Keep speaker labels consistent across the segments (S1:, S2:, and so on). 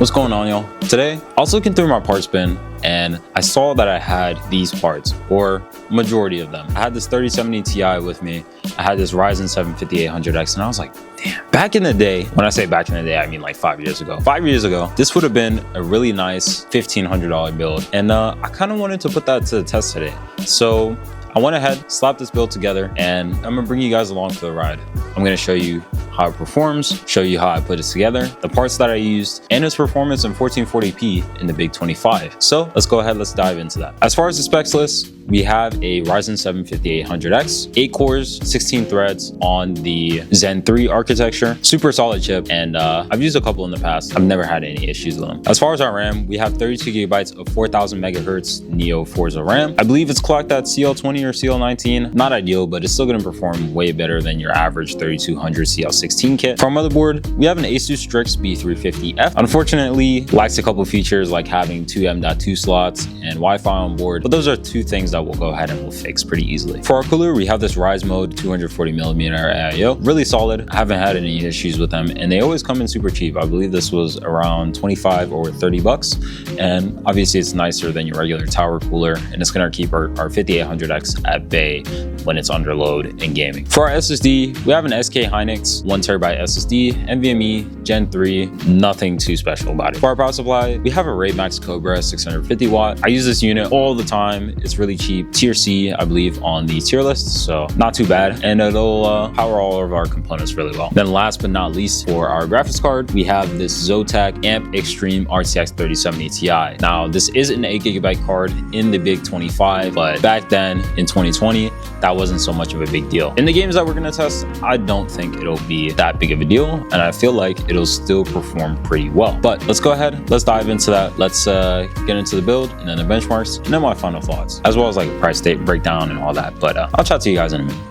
S1: What's going on, y'all? Today, I was looking through my parts bin and I saw that I had these parts, or majority of them. I had this 3070 Ti with me. I had this Ryzen 7 5800X, and I was like, damn. Back in the day, when I say back in the day, I mean like 5 years ago. 5 years ago, this would have been a really nice $1,500 build. And I kind of wanted to put that to the test today. So I went ahead, slapped this build together, and I'm gonna bring you guys along for the ride. I'm gonna show you how it performs, show you how I put it together, the parts that I used, and its performance in 1440p in the Big 25. So let's go ahead, let's dive into that. As far as the specs list, we have a Ryzen 7 5800X, 8 cores, 16 threads on the Zen 3 architecture. Super solid chip, and I've used a couple in the past. I've never had any issues with them. As far as our RAM, we have 32 gigabytes of 4000 megahertz Neo Forza RAM. I believe it's clocked at CL20 or CL19. Not ideal, but it's still gonna perform way better than your average 3200 CL16 kit. For our motherboard, we have an Asus Strix B350F. Unfortunately, lacks a couple features like having two M.2 slots and Wi-Fi on board, but those are two things that we'll go ahead and we'll fix pretty easily. For our cooler, we have this Rise Mode 240mm AIO. Really solid. I haven't had any issues with them, and they always come in super cheap. I believe this was around 25 or 30 bucks, and obviously it's nicer than your regular tower cooler, and it's gonna keep our 5800X at bay when it's under load in gaming. For our SSD, we have an SK Hynix 1TB SSD, NVMe Gen 3, nothing too special about it. For our power supply, we have a Ray Max Cobra 650 watt. I use this unit all the time. It's really cheap. Tier C, I believe, on the tier list, so not too bad, and it'll power all of our components really well. Then last but not least, for our graphics card, we have this Zotac Amp Extreme RTX 3070 Ti. Now, this is an 8GB card in the Big 25, but back then in 2020, that wasn't so much of a big deal. In the games that we're gonna test, I don't think it'll be that big of a deal, and I feel like it'll still perform pretty well. But let's go ahead, let's dive into that. Let's get into the build and then the benchmarks and then my final thoughts, as well as like a price state breakdown and all that. But I'll chat to you guys in a minute.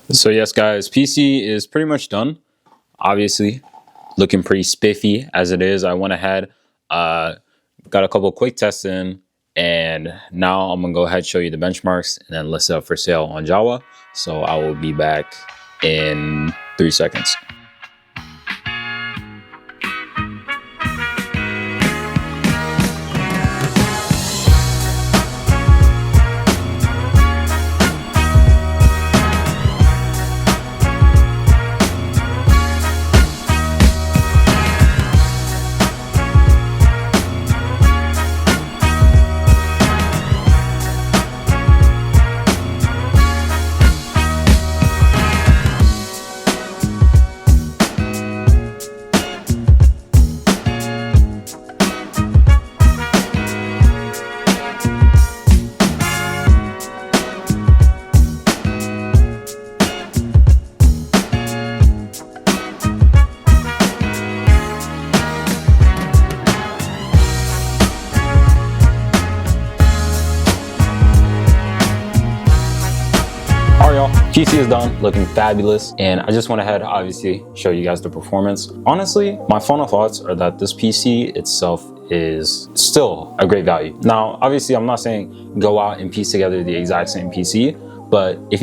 S1: So yes, guys, PC is pretty much done. Obviously, looking pretty spiffy as it is. I went ahead, got a couple quick tests in, and now I'm gonna go ahead and show you the benchmarks and then list it up for sale on Java. So I will be back in 3 seconds. overall, PC is done, looking fabulous, and I just went ahead, obviously, show you guys the performance. Honestly, my final thoughts are that this PC itself is still a great value. Now, obviously, I'm not saying go out and piece together the exact same PC, but if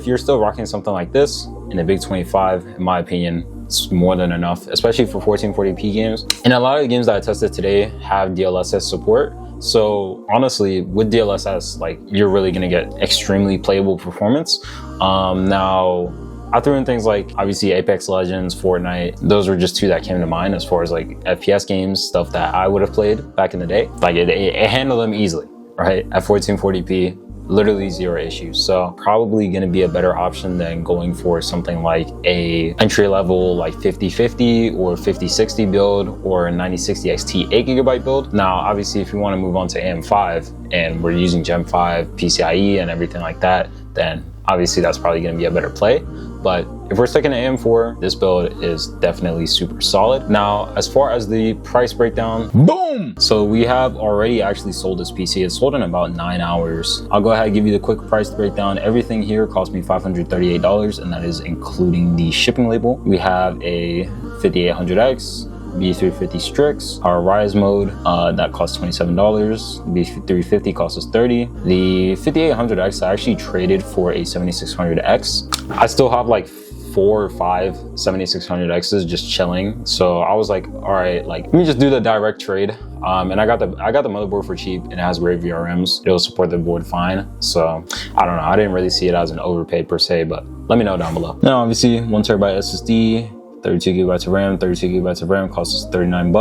S1: you're still rocking something like this in a big 25, in my opinion, it's more than enough, especially for 1440p games. And a lot of the games that I tested today have DLSS support. So honestly, with DLSS, like, you're really gonna get extremely playable performance. Now, I threw in things like, obviously, Apex Legends, Fortnite. Those were just two that came to mind as far as like FPS games, stuff that I would have played back in the day. Like it handled them easily, right? At 1440p. Literally zero issues. So probably going to be a better option than going for something like a entry level like 5050 or 5060 build or a 9060 XT 8GB build. Now, obviously, if you want to move on to AM5 and we're using Gen 5 PCIe and everything like that, then obviously that's probably going to be a better play. But if we're sticking to AM4, this build is definitely super solid. Now, as far as the price breakdown, boom! So we have already actually sold this PC. It's sold in about 9 hours. I'll go ahead and give you the quick price breakdown. Everything here cost me $538, and that is including the shipping label. We have a 5800X, B350 Strix, our Rise mode, that costs $27. The B350 costs us $30. The 5800X I actually traded for a 7600X. I still have like 4 or 5 7600Xs just chilling. So I was like, all right, like, let me just do the direct trade. And I got the motherboard for cheap, and it has great VRMs. It'll support the board fine. So I don't know. I didn't really see it as an overpaid per se, but let me know down below. Now, obviously, 1TB SSD, 32GB of RAM. 32GB of RAM costs us $39.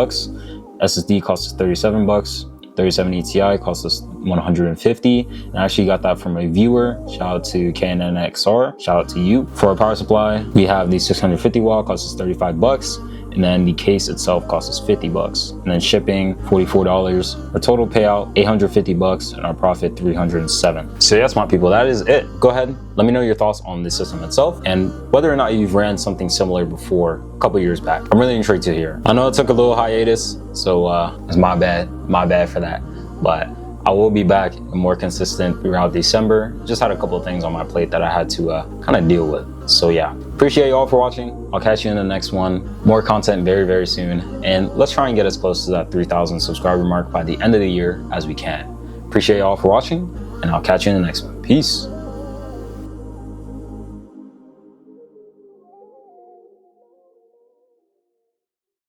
S1: SSD costs us $37. 3070 Ti costs us $150, and I actually got that from a viewer. Shout out to KNNXR. Shout out to you. For our power supply, we have the 650 watt, costs us $35. And then the case itself costs us $50. And then shipping, $44. Our total payout, $850, and our profit, $307. So yes, my people, that is it. Go ahead, let me know your thoughts on the system itself and whether or not you've ran something similar before a couple years back. I'm really intrigued to hear. I know it took a little hiatus, so it's my bad for that. But I will be back and more consistent throughout December. Just had a couple of things on my plate that I had to kind of deal with. So yeah, appreciate you all for watching. I'll catch you in the next one. More content very, very soon. And let's try and get as close to that 3,000 subscriber mark by the end of the year as we can. Appreciate you all for watching, and I'll catch you in the next one. Peace.